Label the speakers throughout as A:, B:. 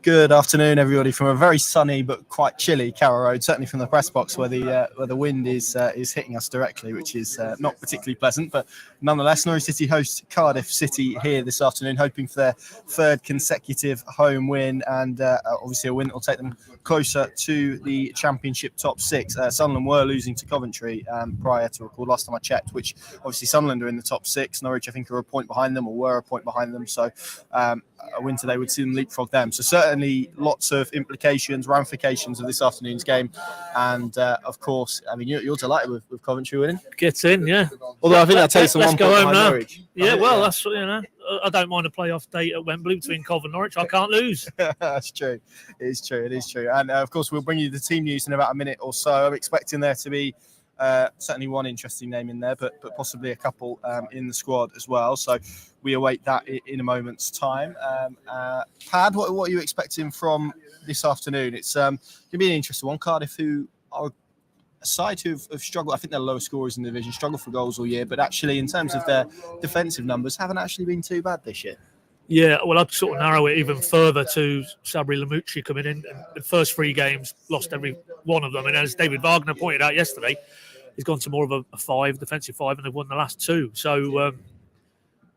A: Good afternoon, everybody, from a very sunny but quite chilly Carrow Road. Certainly from the press box, where the wind is hitting us directly, which is not particularly pleasant. But nonetheless, Norwich City host Cardiff City here this afternoon, hoping for their third consecutive home win, and obviously a win that will take them closer to the Championship top six. Sunderland were losing to Coventry prior to record last time I checked, which obviously Sunderland are in the top six. Norwich, I think, are a point behind them, or were a point behind them. So a win today would see them leapfrog them. So certainly lots of implications, ramifications of this afternoon's game. And of course, I mean, you're delighted with Coventry winning.
B: Get in, yeah.
A: Although I think that takes them 1 point behind
B: now.
A: Norwich.
B: Yeah, well, that's, I don't mind a playoff date at Wembley between Cov and Norwich. I can't lose.
A: That's true. It is true. And of course, we'll bring you the team news in about a minute or so. I'm expecting there to be certainly one interesting name in there, but possibly a couple in the squad as well. So we await that in a moment's time. Pad, what are you expecting from this afternoon? It's going to be an interesting one. Cardiff, who are a side who've struggled, I think they're lower scorers in the division, struggled for goals all year, but actually in terms of their defensive numbers, haven't actually been too bad this year.
B: Yeah, well, I'd sort of narrow it even further to Sabri Lamucci coming in. The first 3 games, lost every one of them. And as David Wagner pointed out yesterday, he's gone to more of a 5, defensive 5, and they've won the last 2. So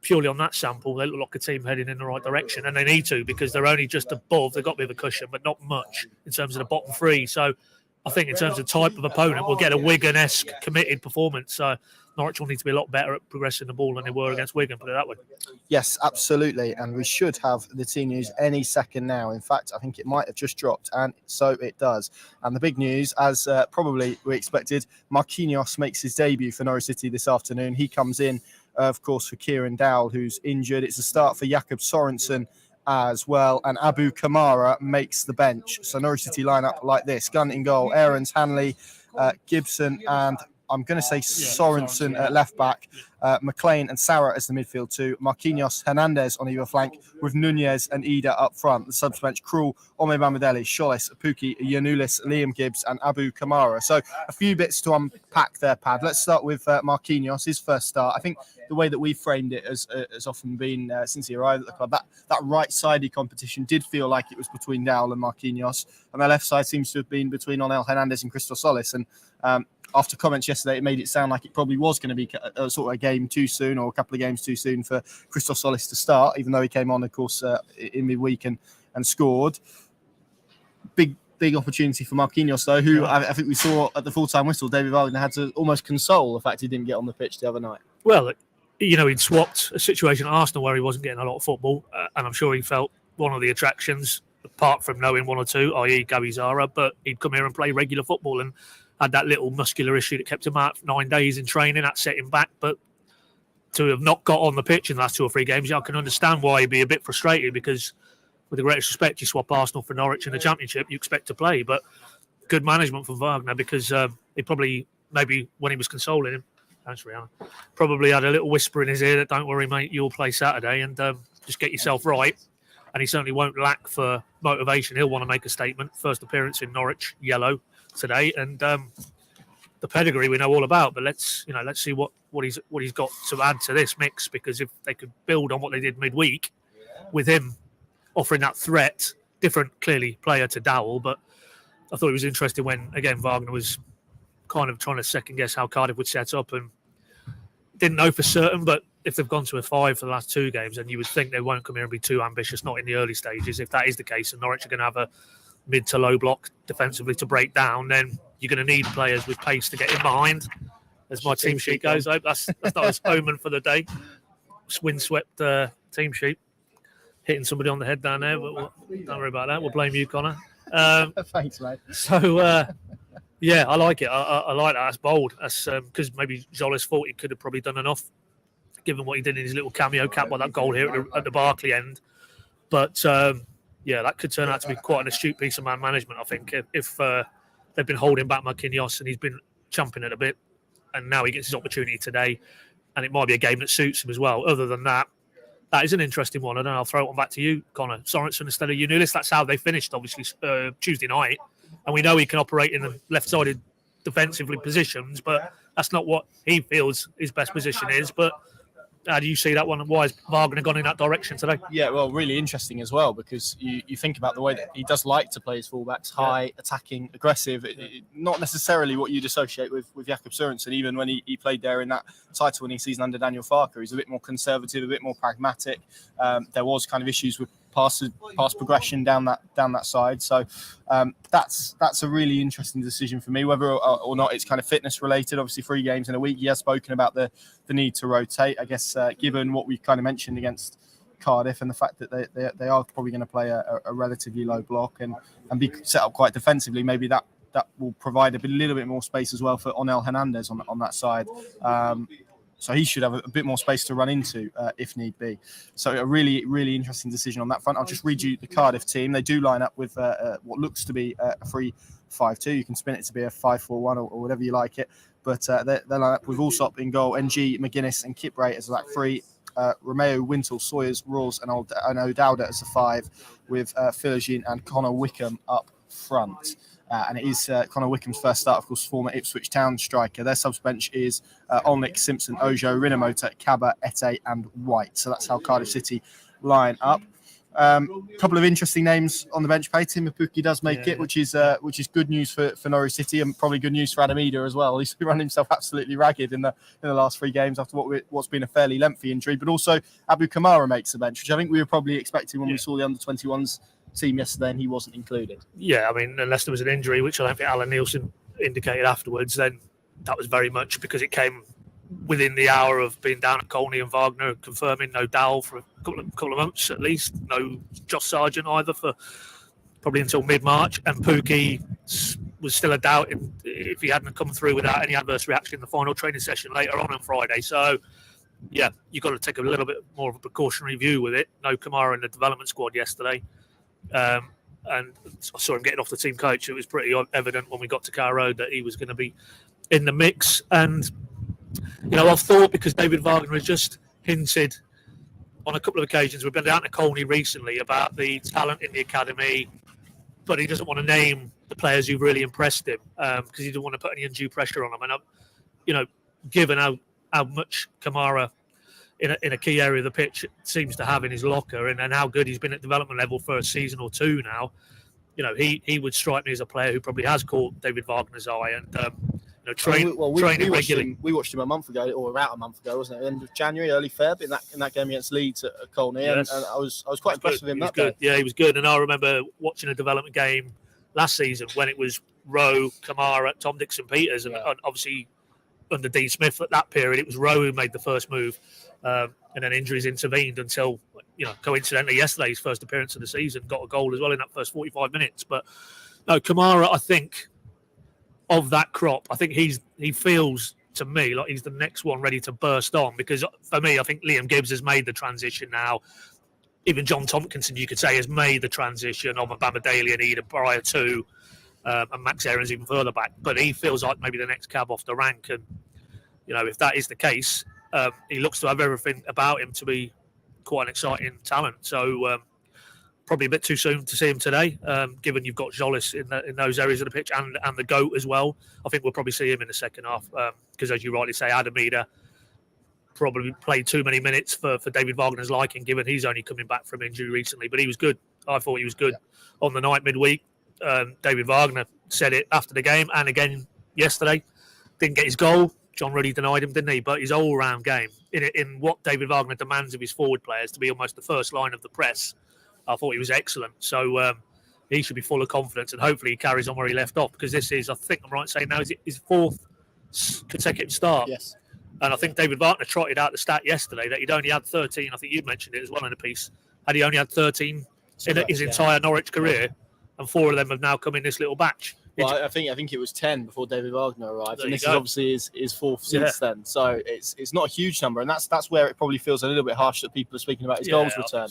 B: purely on that sample, they look like a team heading in the right direction. And they need to, because they're only just above. They've got a bit of a cushion, but not much in terms of the bottom 3. So I think in terms of type of opponent, we'll get a Wigan-esque committed performance. So Norwich will need to be a lot better at progressing the ball than they were against Wigan, put it that way.
A: Yes, absolutely. And we should have the team news any second now. In fact, I think it might have just dropped, and so it does. And the big news, as probably we expected, Marquinhos makes his debut for Norwich City this afternoon. He comes in, of course, for Kieran Dowell, who's injured. It's a start for Jakob Sorensen as well, and Abu Kamara makes the bench. So Norwich City line up like this: Gunn in goal, Aarons, Hanley, Gibson, and I'm going to say Sorensen at left back, McLean and Sarah as the midfield 2, Marquinhos, Hernandez on either flank, with Nunez and Idah up front. The subs bench: Krul, Ome Bamidele, Sholes, Puki, Yanulis, Liam Gibbs and Abu Kamara. So a few bits to unpack there, Pad. Let's start with Marquinhos, his first start. I think the way that we framed it has often been since he arrived at the club, that right-sided competition did feel like it was between Dowell and Marquinhos, and the left side seems to have been between Onel Hernandez and Christos Solis. And after comments yesterday, it made it sound like it probably was going to be a sort of a game too soon, or a couple of games too soon for Christos Solis to start, even though he came on, of course, in midweek and scored. Big opportunity for Marquinhos, though, who I think we saw at the full-time whistle, David Wagner had to almost console the fact he didn't get on the pitch the other night.
B: Well, he'd swapped a situation at Arsenal where he wasn't getting a lot of football, and I'm sure he felt one of the attractions, apart from knowing 1 or 2, i.e. Gabi Zara, but he'd come here and play regular football and had that little muscular issue that kept him out 9 days in training. That set him back. But to have not got on the pitch in the last 2 or 3 games, I can understand why he'd be a bit frustrated, because with the greatest respect, you swap Arsenal for Norwich in the Championship, you expect to play. But good management from Wagner, because he probably, maybe when he was consoling him, thanks, Rihanna, probably had a little whisper in his ear that, don't worry, mate, you'll play Saturday and just get yourself right. And he certainly won't lack for motivation. He'll want to make a statement. First appearance in Norwich, yellow today, and the pedigree we know all about. But let's see what he's got to add to this mix, because if they could build on what they did midweek with him offering that threat, different clearly player to Dowell, but I thought it was interesting when again Wagner was kind of trying to second guess how Cardiff would set up, and didn't know for certain, but if they've gone to a 5 for the last 2 games, then you would think they won't come here and be too ambitious, not in the early stages. If that is the case, and Norwich are going to have a mid to low block defensively to break down, then you're going to need players with pace to get in behind. As my team sheet goes, I hope that's not a omen for the day. Windswept team sheet. Hitting somebody on the head down there, but don't worry about that. We'll blame you, Connor.
A: Thanks, mate.
B: So, yeah, I like it. I like that. That's bold. That's because maybe Jolis thought he could have probably done enough, given what he did in his little cameo cap by that goal here at the Barkley end. But yeah, that could turn out to be quite an astute piece of man management, I think, if they've been holding back Marquinhos and he's been champing it a bit, and now he gets his opportunity today, and it might be a game that suits him as well. Other than that, that is an interesting one. And then I'll throw it on back to you, Connor. Sorensen instead of Yanulis. That's how they finished, obviously, Tuesday night. And we know he can operate in the left-sided defensively positions, but that's not what he feels his best position is. But How do you see that one? And why has Wagner gone in that direction today?
A: Yeah, well, really interesting as well, because you think about the way that he does like to play his fullbacks, high, attacking, aggressive, not necessarily what you'd associate with Jakob Sørensen, even when he played there in that title-winning season under Daniel Farke. He's a bit more conservative, a bit more pragmatic. There was kind of issues with pass progression down that side. So that's a really interesting decision for me, whether or not it's kind of fitness related. Obviously, 3 games in a week. He has spoken about the need to rotate. I guess given what we kind of mentioned against Cardiff and the fact that they are probably going to play a relatively low block and be set up quite defensively, maybe that will provide a little bit more space as well for Onel Hernandez on that side. So he should have a bit more space to run into if need be. So a really, really interesting decision on that front. I'll just read you the Cardiff team. They do line up with what looks to be a 3-5-2. You can spin it to be a 5-4-1 or whatever you like it. But they line up with Allsop in goal, NG, McGuinness and Kipray as back 3. Romeo, Wintle, Sawyers, Rawls and O'Dowda as a 5 with Philogene and Connor Wickham up front. And it is Connor Wickham's first start, of course, former Ipswich Town striker. Their subbench is Olnick, Simpson, Ojo, Rinomota, Cabba, Ete and White. So that's how Cardiff City line up. Couple of interesting names on the bench. Tim Mapuki does make it, which is good news for Norwich City and probably good news for Adam Idah as well. He's run himself absolutely ragged in the last 3 games after what's been a fairly lengthy injury. But also Abu Kamara makes the bench, which I think we were probably expecting when we saw the under-21s team yesterday and he wasn't included.
B: Yeah, I mean, unless there was an injury, which I don't think Alan Nielsen indicated afterwards, then that was very much because it came within the hour of being down at Colney and Wagner confirming no Dowell for a couple of months at least, no Josh Sargent either for probably until mid-March, and Pookie was still a doubt if he hadn't come through without any adverse reaction in the final training session later on Friday. So yeah, you've got to take a little bit more of a precautionary view with it. No Kamara in the development squad yesterday. And I saw him getting off the team coach. It was pretty evident when we got to Carrow Road that he was going to be in the mix. And, I've thought, because David Wagner has just hinted on a couple of occasions, we've been down to Colney recently about the talent in the academy, but he doesn't want to name the players who've really impressed him because he didn't want to put any undue pressure on them. And, given how much Kamara in a key area of the pitch seems to have in his locker and how good he's been at development level for a season or 2 now, he would strike me as a player who probably has caught David Wagner's eye and training regularly.
A: We watched him a month ago, or about a month ago, wasn't it? End of January, early Feb, in that game against Leeds at Colney, yes. and I was quite impressed with him.
B: He was good. Yeah, he was good. And I remember watching a development game last season when it was Rowe, Kamara, Tom Dixon-Peters, and obviously under Dean Smith at that period, it was Rowe who made the first move. And then injuries intervened until, coincidentally yesterday, his first appearance of the season, got a goal as well in that first 45 minutes. But no, Kamara, I think, of that crop, I think he feels to me like he's the next one ready to burst on, because for me, I think Liam Gibbs has made the transition now. Even John Tompkinson, you could say, has made the transition of Obama Daly and Idah prior to, and Max Aaron's even further back. But he feels like maybe the next cab off the rank. And, if that is the case, he looks to have everything about him to be quite an exciting talent. So probably a bit too soon to see him today, given you've got Jolis in those areas of the pitch and the GOAT as well. I think we'll probably see him in the second half because, as you rightly say, Adam Idah probably played too many minutes for David Wagner's liking, given he's only coming back from injury recently. But he was good. I thought he was good on the night midweek. David Wagner said it after the game and again yesterday. Didn't get his goal. John Ruddy denied him, didn't he? But his all-round game, in what David Wagner demands of his forward players to be almost the first line of the press, I thought he was excellent. So he should be full of confidence, and hopefully he carries on where he left off, because this is, I think I'm right in saying now, is it his 4th consecutive start?
A: Yes.
B: And I think David Wagner trotted out the stat yesterday that he'd only had 13. I think you mentioned it as well in a piece. Had he only had 13 in his entire Norwich career, and 4 of them have now come in this little batch.
A: Well, I think it was 10 before David Wagner arrived, and this is obviously his 4th since then. So it's not a huge number, and that's where it probably feels a little bit harsh that people are speaking about his goals return.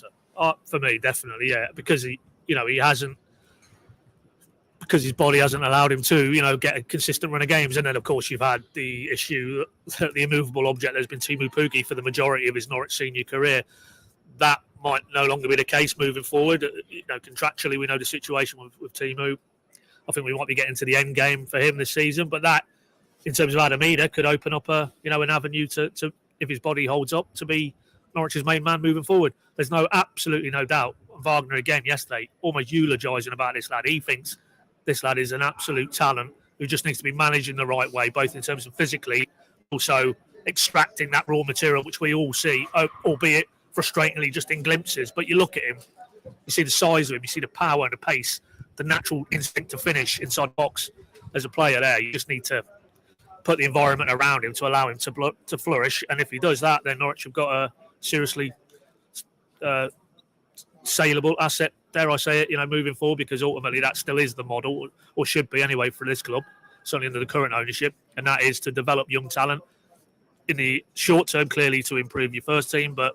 B: For me, definitely, because he hasn't, because his body hasn't allowed him to, get a consistent run of games. And then, of course, you've had the issue that the immovable object has been Teemu Pukki for the majority of his Norwich senior career. That might no longer be the case moving forward. Contractually, we know the situation with Teemu. I think we might be getting to the end game for him this season, but that, in terms of Adam Idah, could open up an avenue to if his body holds up, to be Norwich's main man moving forward. There's absolutely no doubt. Wagner again yesterday, almost eulogising about this lad. He thinks this lad is an absolute talent who just needs to be managed in the right way, both in terms of physically, also extracting that raw material, which we all see, albeit frustratingly just in glimpses. But you look at him, you see the size of him, you see the power and the pace, the natural instinct to finish inside the box as a player there. You just need to put the environment around him to allow him to flourish. And if he does that, then Norwich have got a seriously saleable asset, dare I say it, moving forward, because ultimately that still is the model, or should be anyway, for this club, certainly under the current ownership, and that is to develop young talent in the short term, clearly to improve your first team, but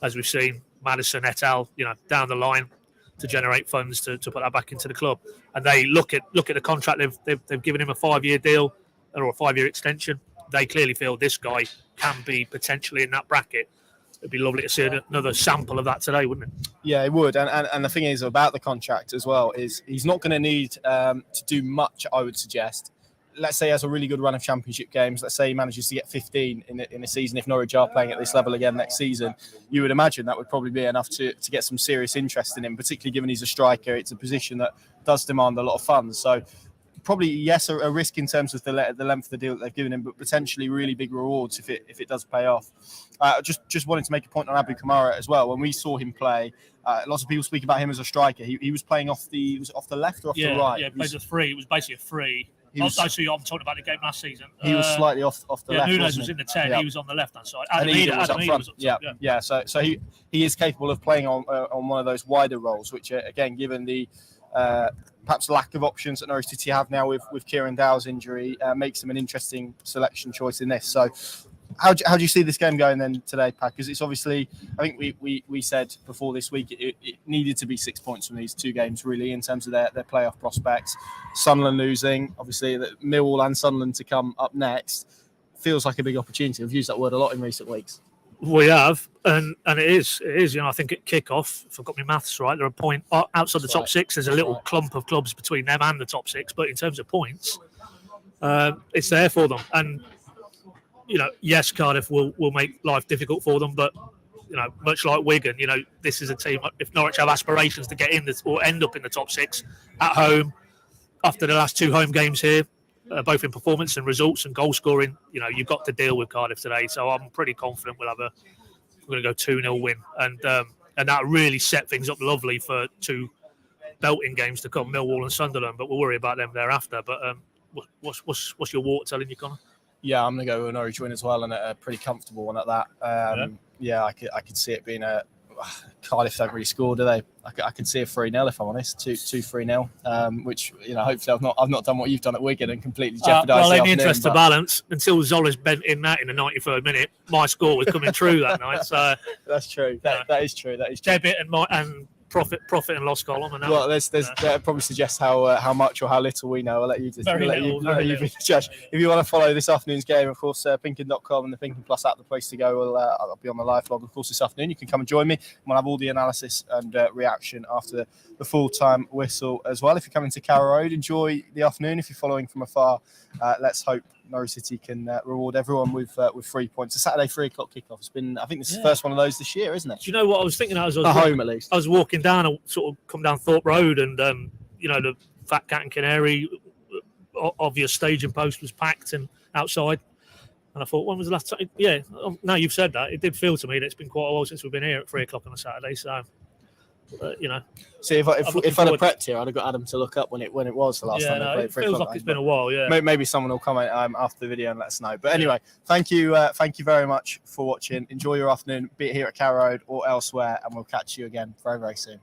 B: as we've seen, Madison et al., down the line to generate funds to put that back into the club. And they look at the contract they've given him, a 5-year deal or a 5-year extension. They clearly feel this guy can be potentially in that bracket. It'd be lovely to see another sample of that today, wouldn't it?
A: Yeah, it would. And the thing is about the contract as well is he's not going to need to do much, I would suggest. Let's say he has a really good run of championship games. Let's say he manages to get 15 in a season. If Norwich are playing at this level again next season, you would imagine that would probably be enough to get some serious interest in him, particularly given he's a striker. It's a position that does demand a lot of funds. So probably, yes, a risk in terms of the length of the deal that they've given him, but potentially really big rewards if it does pay off. Just wanted to make a point on Abu Kamara as well. When we saw him play, lots of people speak about him as a striker. He was playing off the left or off the right?
B: Yeah, played a free. It was basically a free. I'm talking about the game last season.
A: He was slightly off the left.
B: Nunes was in the 10. Yeah. He was on the left-hand side.
A: Idah was up front. Yeah. So he is capable of playing on one of those wider roles, which again, given the perhaps lack of options that Norwich City have now with Kieran Dow's injury, makes them an interesting selection choice in this. So how do you see this game going then today, Pat? Because it's obviously, I think we said before this week it needed to be 6 points from these two games really in terms of their playoff prospects. Sunderland losing, obviously Millwall and Sunderland to come up next, feels like a big opportunity. We've used that word a lot in recent weeks.
B: We have, and it is. I think at kick-off, if I've got my maths right, they're a point outside the top six. There's a little clump of clubs between them and the top six, but in terms of points, it's there for them. And yes, Cardiff will make life difficult for them, but much like Wigan, this is a team. If Norwich have aspirations to get in this or end up in the top six at home, after the last two home games here, both in performance and results and goal scoring, you've got to deal with Cardiff today. So I'm pretty confident we're going to go 2-0 win, and that really set things up lovely for two belting games to come, Millwall and Sunderland. But we'll worry about them thereafter. But what's your water telling you, Connor?
A: Yeah, I'm going to go with a Norwich win as well, and a pretty comfortable one at that. Yeah, I could see it being a Cardiff don't really score, do they? I could see a 3-0 if I'm honest, 2-3-0. Which hopefully I've not done what you've done at Wigan and completely jeopardised.
B: Well, in the interest of balance, until Zola's bent in that in the 93rd minute, my score was coming true that night. So
A: that's true. That is true.
B: Debit and profit and loss column. And
A: well, that probably suggests how much or how little we know. I'll let you just let you be the judge. If you want to follow this afternoon's game, of course, Pinkin.com and the Pinkin Plus app, the place to go. I'll be on the live vlog, of course, this afternoon. You can come and join me. And we'll have all the analysis and reaction after the full-time whistle as well. If you're coming to Carrow Road, enjoy the afternoon. If you're following from afar, let's hope Norwich City can reward everyone with 3 points. A Saturday 3 o'clock kickoff. I think this is the first one of those this year, isn't it?
B: Do you know what I was thinking? At
A: least.
B: I was walking down, sort of come down Thorpe Road, and the Fat Cat and Canary obvious staging post was packed and outside. And I thought, when was the last time? Yeah, now you've said that, it did feel to me that it's been quite a while since we've been here at 3 o'clock on a Saturday. So.
A: See, if I'd have prepped here, I'd have got Adam to look up when it was the last time they played.
B: It feels like it's been a while. Yeah,
A: maybe someone will comment after the video and let us know. But anyway, thank you very much for watching. Enjoy your afternoon, be it here at Carrow Road or elsewhere, and we'll catch you again very, very soon.